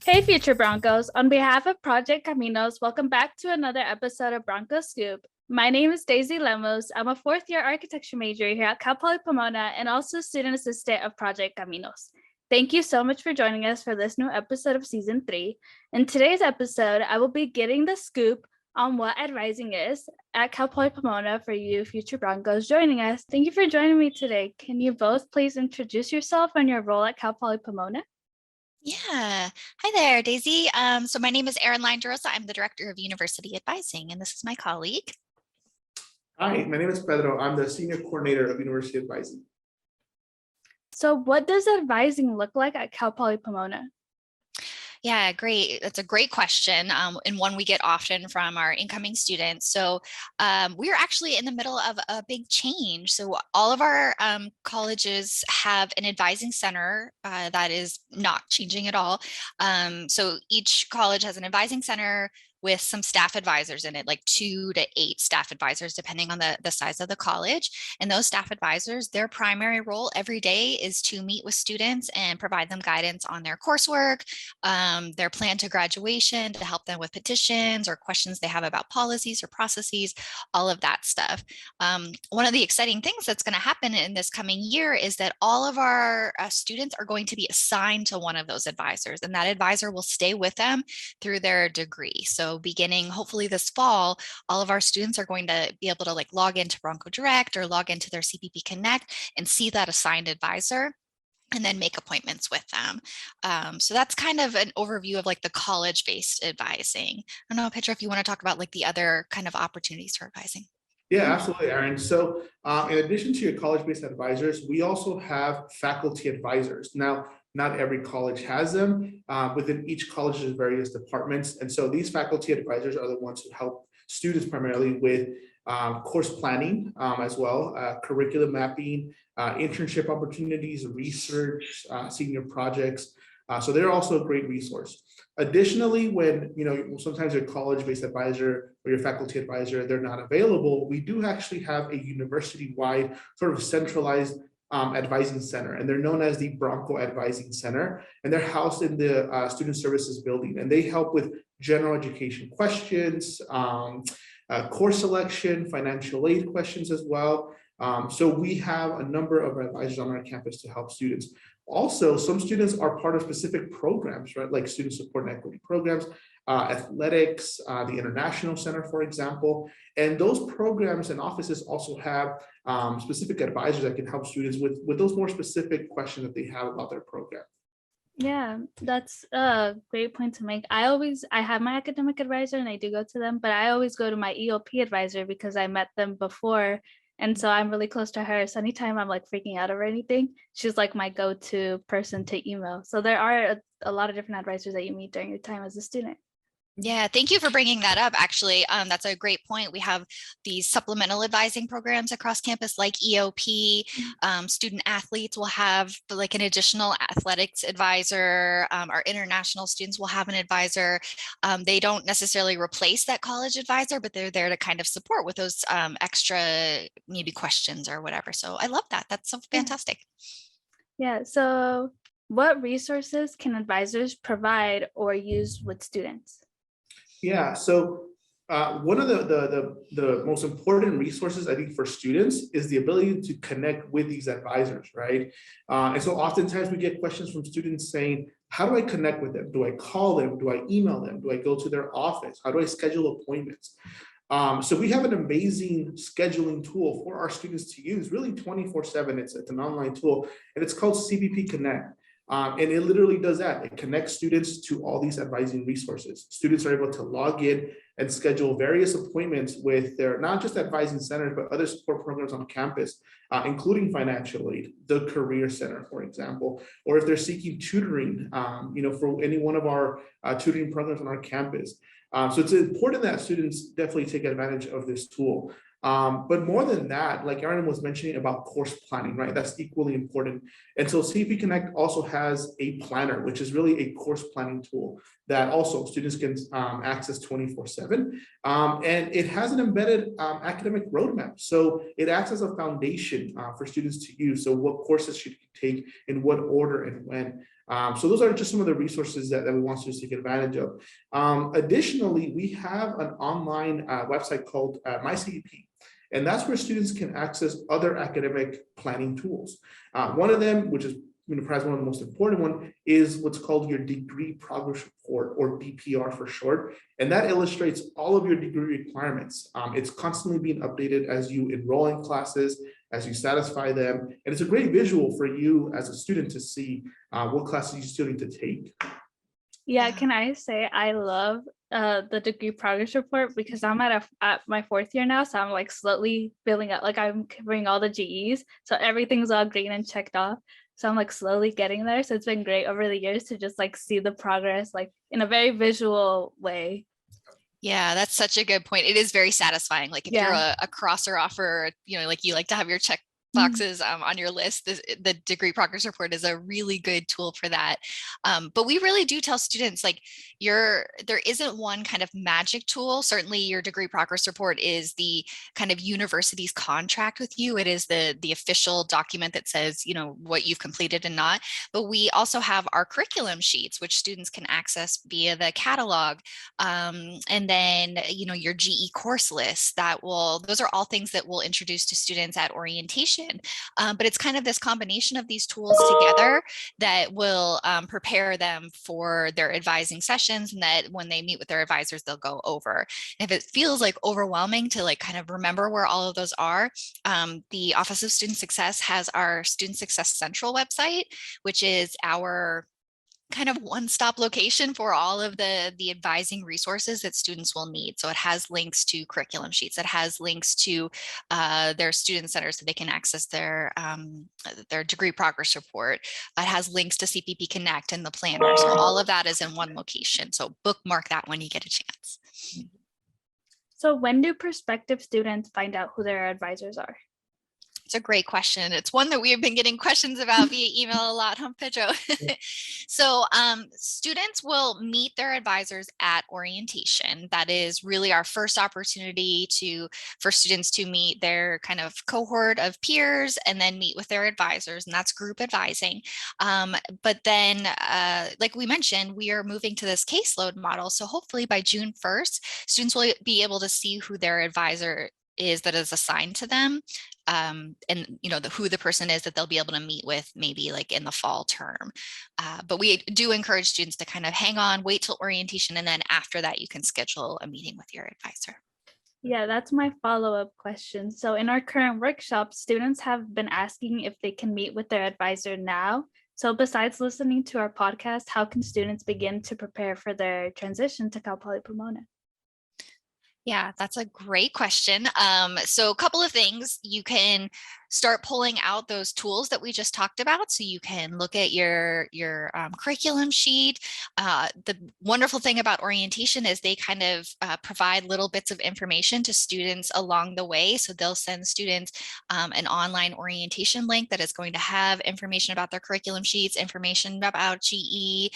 Hey, future Broncos. On behalf of Project Caminos, welcome back to another episode of Bronco Scoop. My name is Deicy. I'm a fourth-year architecture major here at Cal Poly Pomona and also student assistant of Project Caminos. Thank you so much for joining us for this new episode of Season 3. In today's episode, I will be getting the scoop on what advising is at Cal Poly Pomona for you future Broncos joining us. Thank you for joining me today. Can you both please introduce yourself and your role at Cal Poly Pomona? Yeah. Hi there, Daisy. So my name is Erin DeRose. I'm the Director of University Advising, and this is my colleague. Hi, my name is Pedro. I'm the Senior Coordinator of University Advising. So what does advising look like at Cal Poly Pomona? Yeah, great. That's a great question, and one we get often from our incoming students. So we're actually in the middle of a big change. So all of our colleges have an advising center that is not changing at all. So each college has an advising center with some staff advisors in it, like 2 to 8 staff advisors, depending on the size of the college. And those staff advisors, their primary role every day is to meet with students and provide them guidance on their coursework, their plan to graduation, to help them with petitions or questions they have about policies or processes, all of that stuff. One of the exciting things that's going to happen in this coming year is that all of our students are going to be assigned to one of those advisors, and that advisor will stay with them through their degree. So beginning hopefully this fall, all of our students are going to be able to log into Bronco Direct or log into their CPP Connect and see that assigned advisor and then make appointments with them. So that's kind of an overview of the college-based advising. I don't know, Pedro, if you want to talk about the other kind of opportunities for advising. Yeah, absolutely, Erin. So in addition to your college-based advisors, we also have faculty advisors. Now, not every college has them. Within each college, there's various departments. And so these faculty advisors are the ones who help students primarily with course planning as well, curriculum mapping, internship opportunities, research, senior projects. So they're also a great resource. Additionally, when sometimes your college-based advisor or your faculty advisor, they're not available, we do actually have a university-wide sort of centralized advising center, and they're known as the Bronco Advising Center, and they're housed in the Student Services building, and they help with general education questions, course selection, financial aid questions as well. So we have a number of advisors on our campus to help students. Also, some students are part of specific programs, right? Like student support and equity programs, athletics, the International Center, for example. And those programs and offices also have specific advisors that can help students with those more specific questions that they have about their program. Yeah, that's a great point to make. I have my academic advisor and I do go to them, but I always go to my EOP advisor because I met them before. And so I'm really close to her. So anytime I'm freaking out or anything, she's my go-to person to email. So there are a lot of different advisors that you meet during your time as a student. Yeah, thank you for bringing that up. Actually, that's a great point. We have these supplemental advising programs across campus like EOP. Student athletes will have an additional athletics advisor. Our international students will have an advisor. They don't necessarily replace that college advisor, but they're there to kind of support with those extra maybe questions or whatever. So I love that. That's so fantastic. Yeah. So what resources can advisors provide or use with students? Yeah, so one of the most important resources I think for students is the ability to connect with these advisors, right? And so oftentimes we get questions from students saying, how do I connect with them? Do I call them? Do I email them? Do I go to their office? How do I schedule appointments? So we have an amazing scheduling tool for our students to use really 24/7. It's an online tool and it's called CPP Connect. And it literally does that. It connects students to all these advising resources. Students are able to log in and schedule various appointments with their, not just advising centers, but other support programs on campus, including financial aid, the Career Center, for example, or if they're seeking tutoring, for any one of our tutoring programs on our campus. So it's important that students definitely take advantage of this tool. But more than that, like Erin was mentioning about course planning, right? That's equally important. And so CP Connect also has a planner, which is really a course planning tool that also students can access 24/7. And it has an embedded academic roadmap. So it acts as a foundation for students to use. So what courses should you take, in what order and when. So those are just some of the resources that we want students to take advantage of. Additionally, we have an online website called My CPP. And that's where students can access other academic planning tools. One of them, which is perhaps one of the most important one, is what's called your degree progress report, or DPR for short. And that illustrates all of your degree requirements. It's constantly being updated as you enroll in classes, as you satisfy them. And it's a great visual for you as a student to see what classes you still need to take. Yeah, can I say I love the degree progress report, because I'm at my 4th year now, so I'm like slowly building up, like I'm covering all the GEs, so everything's all green and checked off. So I'm like slowly getting there. So it's been great over the years to just like see the progress like in a very visual way. Yeah, that's such a good point. It is very satisfying. Like if you're a crosser offer, like you like to have your check boxes on your list, the degree progress report is a really good tool for that. But we really do tell students, like, there isn't one kind of magic tool. Certainly your degree progress report is the kind of university's contract with you. It is the official document that says, what you've completed and not. But we also have our curriculum sheets, which students can access via the catalog. And then, your GE course list those are all things that we'll introduce to students at orientation. But it's kind of this combination of these tools together that will prepare them for their advising sessions, and that when they meet with their advisors, they'll go over. And if it feels like overwhelming to like kind of remember where all of those are, the Office of Student Success has our Student Success Central website, which is our kind of one-stop location for all of the advising resources that students will need. So it has links to curriculum sheets. It has links to their student centers so they can access their degree progress report. It has links to CPP Connect and the planner. So all of that is in one location. So bookmark that when you get a chance. So when do prospective students find out who their advisors are? It's a great question. It's one that we have been getting questions about via email a lot, huh, Pedro? So students will meet their advisors at orientation. That is really our first opportunity for students to meet their kind of cohort of peers and then meet with their advisors, and that's group advising. But then, like we mentioned, we are moving to this caseload model. So hopefully by June 1st, students will be able to see who their advisor is that is assigned to them, and who the person is that they'll be able to meet with maybe like in the fall term. But we do encourage students to kind of hang on, wait till orientation, and then after that you can schedule a meeting with your advisor. Yeah, that's my follow-up question. So in our current workshop, students have been asking if they can meet with their advisor now. So besides listening to our podcast, how can students begin to prepare for their transition to Cal Poly Pomona? Yeah, that's a great question. So a couple of things. You can start pulling out those tools that we just talked about. So you can look at your curriculum sheet. The wonderful thing about orientation is they kind of provide little bits of information to students along the way. So they'll send students an online orientation link that is going to have information about their curriculum sheets, information about GE,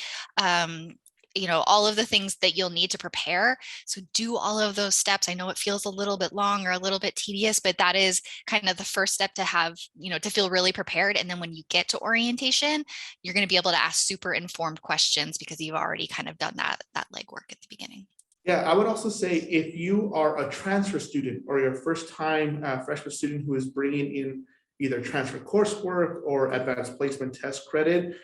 all of the things that you'll need to prepare. So do all of those steps. I know it feels a little bit long or a little bit tedious, but that is kind of the first step to have, to feel really prepared. And then when you get to orientation, you're going to be able to ask super informed questions because you've already kind of done that legwork at the beginning. Yeah, I would also say if you are a transfer student or your first time freshman student who is bringing in either transfer coursework or advanced placement test credit,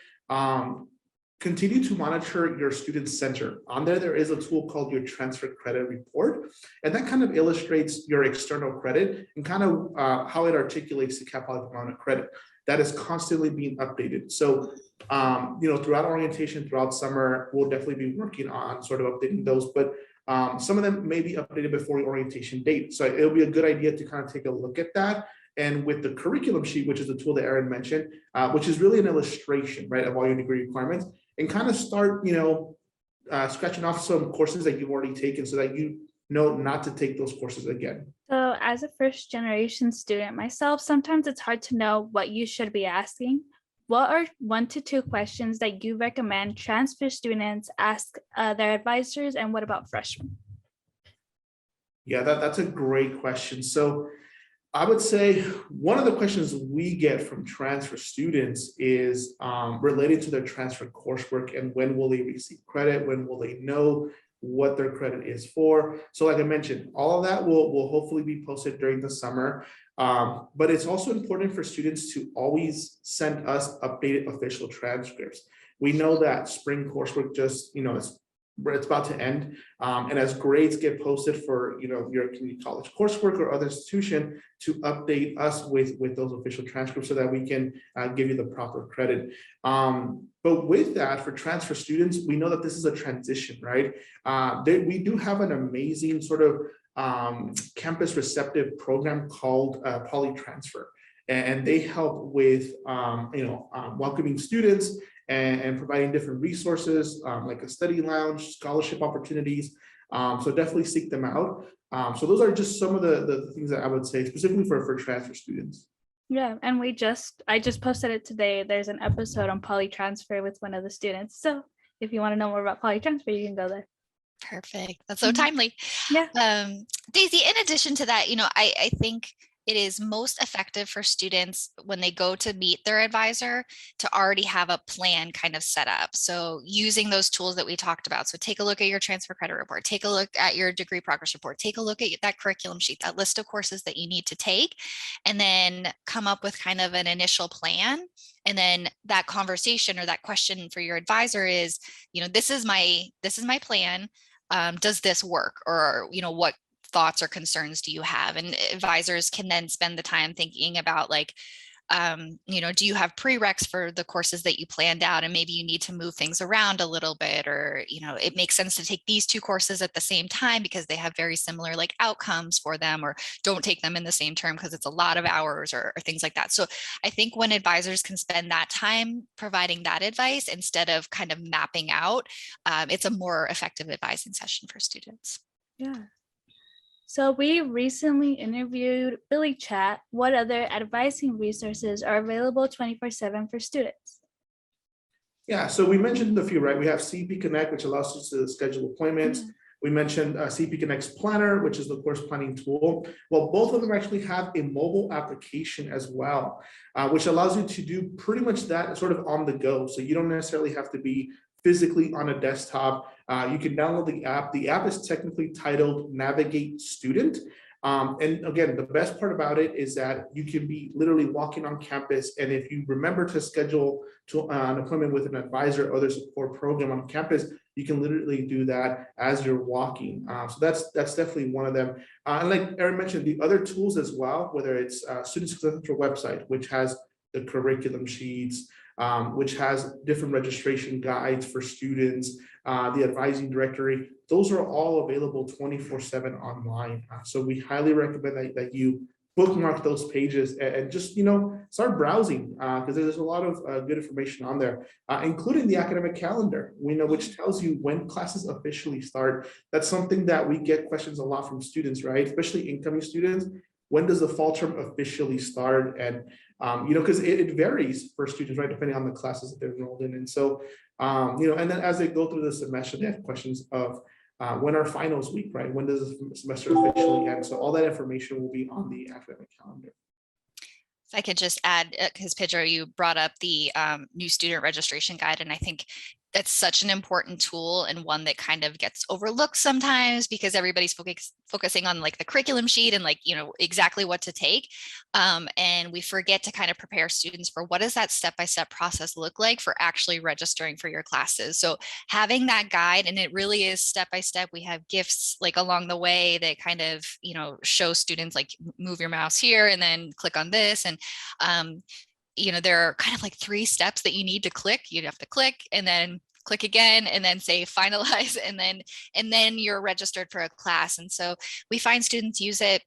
continue to monitor your student center. On there is a tool called your transfer credit report, and that kind of illustrates your external credit and kind of how it articulates the Cal Poly Pomona credit. That is constantly being updated. So, throughout orientation, throughout summer, we'll definitely be working on sort of updating those, but some of them may be updated before the orientation date. So it'll be a good idea to kind of take a look at that. And with the curriculum sheet, which is the tool that Erin mentioned, which is really an illustration, right, of all your degree requirements, and kind of start, scratching off some courses that you've already taken so that you know not to take those courses again. So as a first generation student myself, sometimes it's hard to know what you should be asking. What are 1 to 2 questions that you recommend transfer students ask their advisors, and what about freshmen? Yeah, that's a great question. So I would say one of the questions we get from transfer students is related to their transfer coursework and when will they receive credit, when will they know what their credit is for. So like I mentioned, all of that will hopefully be posted during the summer. But it's also important for students to always send us updated official transcripts. We know that spring coursework just, it's about to end. And as grades get posted for, your community college coursework or other institution, to update us with those official transcripts so that we can give you the proper credit. But with that, for transfer students, we know that this is a transition, right? We do have an amazing sort of campus receptive program called Poly Transfer. And they help with, welcoming students and providing different resources like a study lounge, scholarship opportunities. So definitely seek them out. So those are just some of the things that I would say specifically for transfer students. Yeah, and I just posted it today. There's an episode on poly transfer with one of the students. So if you want to know more about poly transfer, you can go there. Perfect. That's so timely. Yeah. Daisy, in addition to that, I think it is most effective for students when they go to meet their advisor to already have a plan kind of set up. So using those tools that we talked about. So take a look at your transfer credit report, take a look at your degree progress report, take a look at that curriculum sheet, that list of courses that you need to take, and then come up with kind of an initial plan. And then that conversation or that question for your advisor is, this is my plan. Does this work? Or, what thoughts or concerns do you have? And advisors can then spend the time thinking about like, do you have prereqs for the courses that you planned out? And maybe you need to move things around a little bit, or, it makes sense to take these two courses at the same time because they have very similar like outcomes for them, or don't take them in the same term because it's a lot of hours or things like that. So I think when advisors can spend that time providing that advice instead of kind of mapping out, it's a more effective advising session for students. Yeah. So we recently interviewed Billy Chat. What other advising resources are available 24/7 for students? Yeah, so we mentioned a few, right? We have CP Connect, which allows us to schedule appointments. We mentioned CP Connect's Planner, which is the course planning tool. Well, both of them actually have a mobile application as well, which allows you to do pretty much that sort of on the go. So you don't necessarily have to be physically on a desktop. You can download the app. The app is technically titled Navigate Student. And again, the best part about it is that you can be literally walking on campus. And if you remember to schedule an appointment with an advisor or other support program on campus, you can literally do that as you're walking. So that's definitely one of them. And like Erin mentioned, the other tools as well, whether it's Student Success Central website, which has the curriculum sheets, which has different registration guides for students, the advising directory, those are all available 24/7 online. So we highly recommend that you bookmark those pages and just, start browsing because there's a lot of good information on there, including the academic calendar, which tells you when classes officially start. That's something that we get questions a lot from students, right? Especially incoming students. When does the fall term officially start? And, because it varies for students, right? Depending on the classes that they're enrolled in. And so, and then as they go through the semester, they have questions of when are finals week, right? When does the semester officially end? So all that information will be on the academic calendar. If I could just add, because Pedro, you brought up the new student registration guide, and I think that's such an important tool and one that kind of gets overlooked sometimes because everybody's focusing on like the curriculum sheet and like, exactly what to take. And we forget to kind of prepare students for what does that step-by-step process look like for actually registering for your classes. So having that guide, and it really is step-by-step, we have gifts like along the way that kind of, show students like move your mouse here and then click on this. And there are kind of like 3 steps that you need to click. You'd have to click and then click again and then say finalize, and then you're registered for a class. And so we find students use it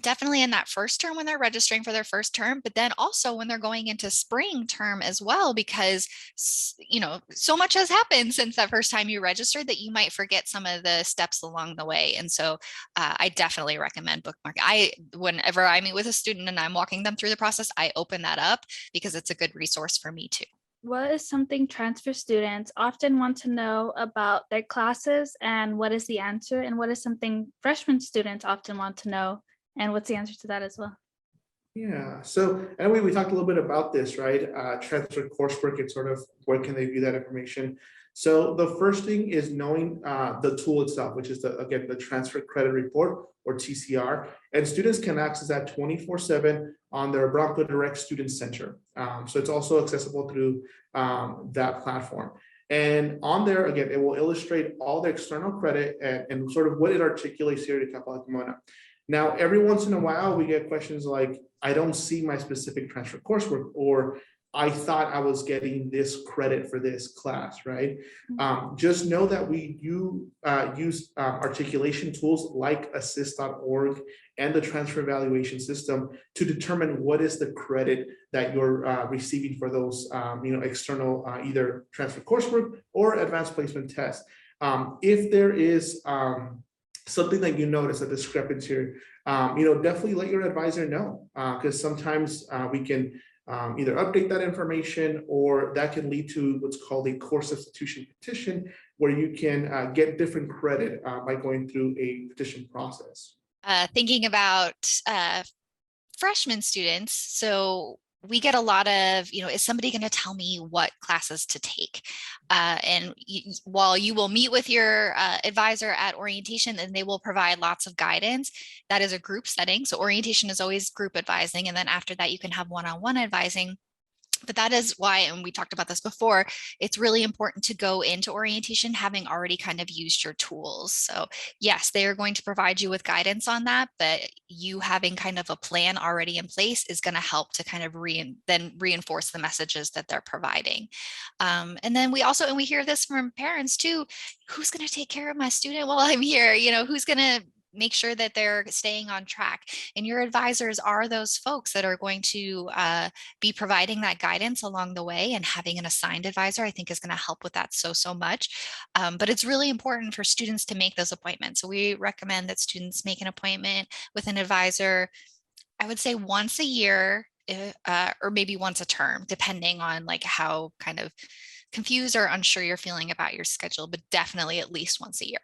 definitely in that first term when they're registering for their first term, but then also when they're going into spring term as well, because, so much has happened since that first time you registered that you might forget some of the steps along the way. And so I definitely recommend bookmarking. Whenever I meet with a student and I'm walking them through the process, I open that up because it's a good resource for me too. What is something transfer students often want to know about their classes, and what is the answer? And what is something freshman students often want to know, and what's the answer to that as well? Yeah, so anyway, we talked a little bit about this, right? Transfer coursework and sort of where can they view that information. So the first thing is knowing the tool itself, which is again, the Transfer Credit Report or TCR. And students can access that 24/7 on their Bronco Direct Student Center. So it's also accessible through that platform. And on there, again, it will illustrate all the external credit and sort of what it articulates here to Cal Poly Pomona. Now, every once in a while, we get questions like, I don't see my specific transfer coursework, or I thought I was getting this credit for this class, right? Just know that we use articulation tools like assist.org and the transfer evaluation system to determine what is the credit that you're receiving for those external either transfer coursework or advanced placement tests. If there is something that you notice, a discrepancy here, definitely let your advisor know, because sometimes we can either update that information, or that can lead to what's called a course substitution petition, where you can get different credit by going through a petition process. Thinking about freshman students, so we get a lot of, is somebody going to tell me what classes to take? And while you will meet with your advisor at orientation, and they will provide lots of guidance, that is a group setting. So orientation is always group advising. And then after that, you can have one-on-one advising. But that is why, and we talked about this before, it's really important to go into orientation having already kind of used your tools. So yes, they are going to provide you with guidance on that, but you having kind of a plan already in place is going to help to kind of reinforce the messages that they're providing. And then we hear this from parents too, who's going to take care of my student while I'm here? Who's going to make sure that they're staying on track? And your advisors are those folks that are going to be providing that guidance along the way, and having an assigned advisor, I think, is going to help with that so much. But it's really important for students to make those appointments. So we recommend that students make an appointment with an advisor, I would say once a year, or maybe once a term, depending on like how kind of confused or unsure you're feeling about your schedule, but definitely at least once a year.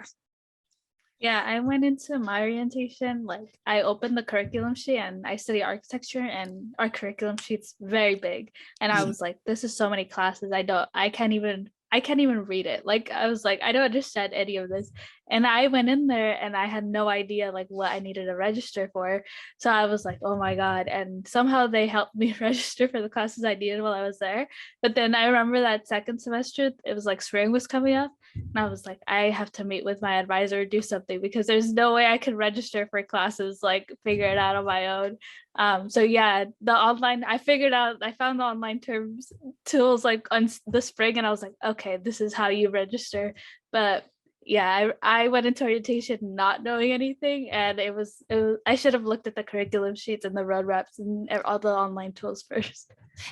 Yeah, I went into my orientation, like I opened the curriculum sheet, and I study architecture, and our curriculum sheet's very big. And I was like, this is so many classes. I can't even read it. Like, I was like, I don't understand any of this. And I went in there and I had no idea like what I needed to register for. So I was like, oh my God. And somehow they helped me register for the classes I needed while I was there. But then I remember that second semester, it was like spring was coming up. And I was like, I have to meet with my advisor or do something, because there's no way I could register for classes, like figure it out on my own. So yeah, I found the online tools like on the spring, and I was like, okay, this is how you register. But yeah, I went into orientation not knowing anything, and it was I should have looked at the curriculum sheets and the roadmaps and all the online tools first.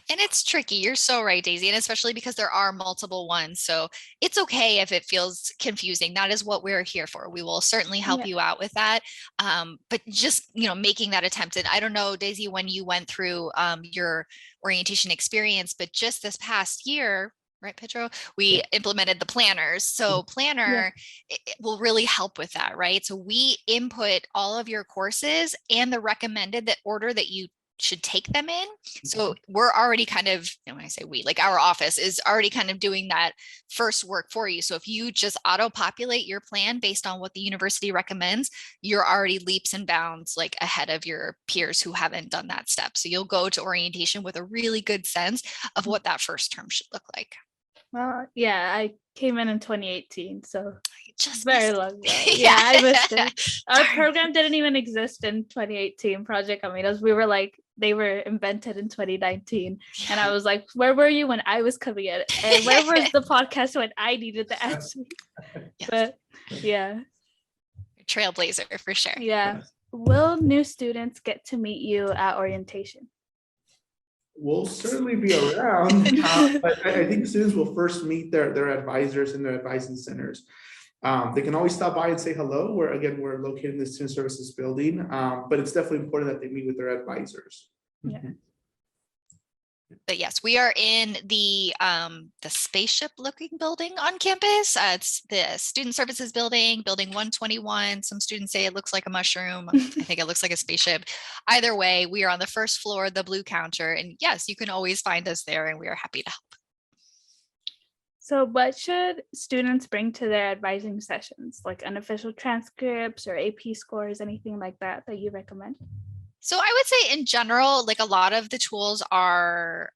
And it's tricky. You're so right, Daisy. And especially because there are multiple ones. So it's okay if it feels confusing. That is what we're here for. We will certainly help you out with that. But just, making that attempt. And I don't know, Daisy, when you went through your orientation experience, but just this past year, right, Pedro, we implemented the planners. So planner it will really help with that, right? So we input all of your courses and the recommended order that you should take them in. So we're already kind of, when I say we, like our office is already kind of doing that first work for you. So if you just auto-populate your plan based on what the university recommends, you're already leaps and bounds like ahead of your peers who haven't done that step. So you'll go to orientation with a really good sense of what that first term should look like. Well, yeah, I came in 2018, so just very long ago. Yeah, I missed it. Our program didn't even exist in 2018. Project Caminos, they were invented in 2019, and I was like, where were you when I was coming in? And where was the podcast when I needed the answer? But yeah, trailblazer for sure. Yeah. Will new students get to meet you at orientation? We'll certainly be around, but I think students will first meet their advisors in their advising centers. They can always stop by and say hello. We're located in the student services building, but it's definitely important that they meet with their advisors. Yeah. But yes, we are in the spaceship-looking building on campus. It's the Student Services building, building 121. Some students say it looks like a mushroom. I think it looks like a spaceship. Either way, we are on the first floor, the blue counter. And yes, you can always find us there, and we are happy to help. So what should students bring to their advising sessions, like unofficial transcripts or AP scores, anything like that you recommend? So I would say in general, like a lot of the tools are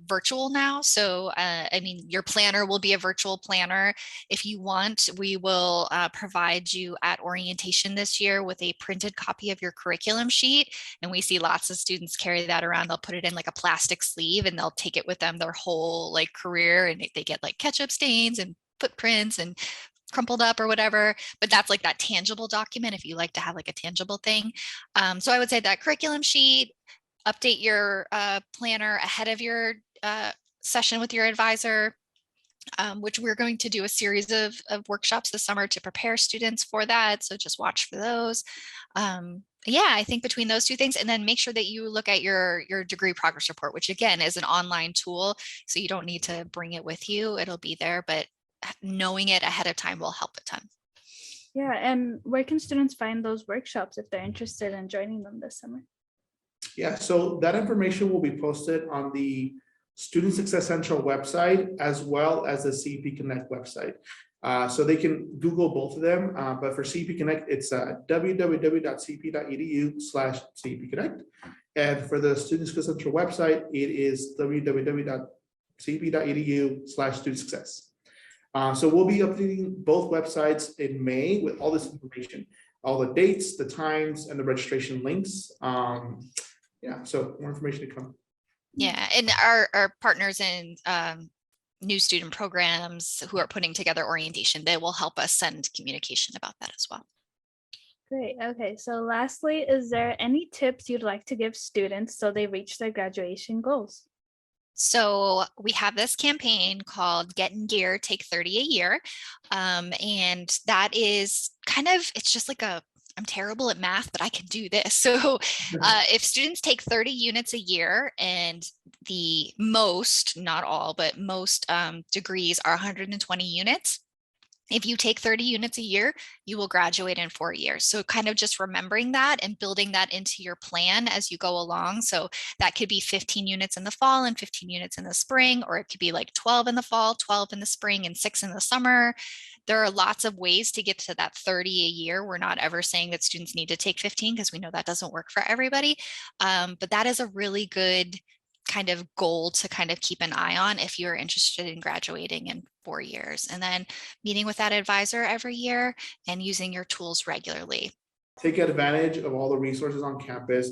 virtual now. So, I mean, your planner will be a virtual planner. If you want, we will provide you at orientation this year with a printed copy of your curriculum sheet. And we see lots of students carry that around. They'll put it in like a plastic sleeve and they'll take it with them their whole like career, and they get like ketchup stains and footprints and crumpled up or whatever, but that's like that tangible document if you like to have like a tangible thing. So I would say that curriculum sheet, update your planner ahead of your session with your advisor, which we're going to do a series of workshops this summer to prepare students for that. So just watch for those. Yeah, I think between those two things, and then make sure that you look at your degree progress report, which again is an online tool. So you don't need to bring it with you. It'll be there, but knowing it ahead of time will help a ton. Yeah, and where can students find those workshops if they're interested in joining them this summer? Yeah, so that information will be posted on the Student Success Central website as well as the CEP Connect website. So they can Google both of them, but for CEP Connect, it's www.cep.edu/CEP Connect. And for the Student Success Central website, it is www.cep.edu/student success. So we'll be updating both websites in May with all this information, all the dates, the times, and the registration links. Yeah, so more information to come. Yeah, and our partners in new student programs who are putting together orientation, they will help us send communication about that as well. Great. Okay, so lastly, is there any tips you'd like to give students so they reach their graduation goals? So we have this campaign called Get in Gear, Take 30 a Year. And that is kind of, it's just like I'm terrible at math, but I can do this. So if students take 30 units a year, and the most, not all, but most degrees are 120 units. If you take 30 units a year, you will graduate in 4 years. So kind of just remembering that and building that into your plan as you go along. So that could be 15 units in the fall and 15 units in the spring, or it could be like 12 in the fall, 12 in the spring, and 6 in the summer. There are lots of ways to get to that 30 a year. We're not ever saying that students need to take 15 because we know that doesn't work for everybody. But that is a really good kind of goal to kind of keep an eye on if you're interested in graduating in 4 years, and then meeting with that advisor every year and using your tools regularly. Take advantage of all the resources on campus.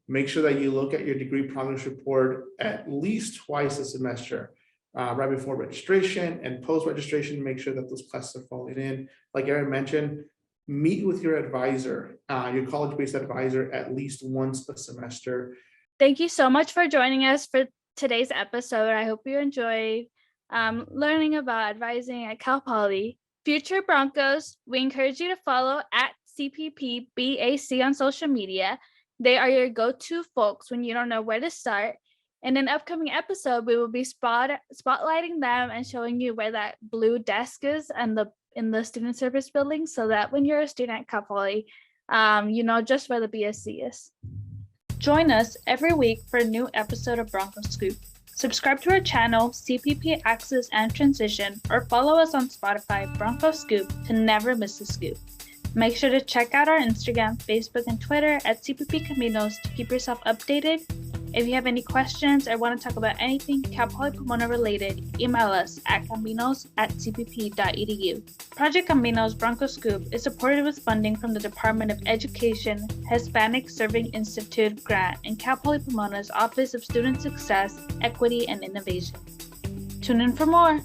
Make sure that you look at your degree progress report at least twice a semester, right before registration and post-registration. Make sure that those classes are falling in. Like Erin mentioned, meet with your advisor, your college-based advisor, at least once a semester. Thank you so much for joining us for today's episode. I hope you enjoy learning about advising at Cal Poly. Future Broncos, we encourage you to follow at CPP BAC on social media. They are your go-to folks when you don't know where to start. In an upcoming episode, we will be spotlighting them and showing you where that blue desk is and in the student service building, so that when you're a student at Cal Poly, you know just where the BSC is. Join us every week for a new episode of Bronco Scoop. Subscribe to our channel, CPP Access and Transition, or follow us on Spotify, Bronco Scoop, to never miss a scoop. Make sure to check out our Instagram, Facebook, and Twitter at CPP Caminos to keep yourself updated. If you have any questions or want to talk about anything Cal Poly Pomona related, email us at caminos@cpp.edu. Project Caminos Bronco Scoop is supported with funding from the Department of Education Hispanic Serving Institute grant and Cal Poly Pomona's Office of Student Success, Equity, and Innovation. Tune in for more.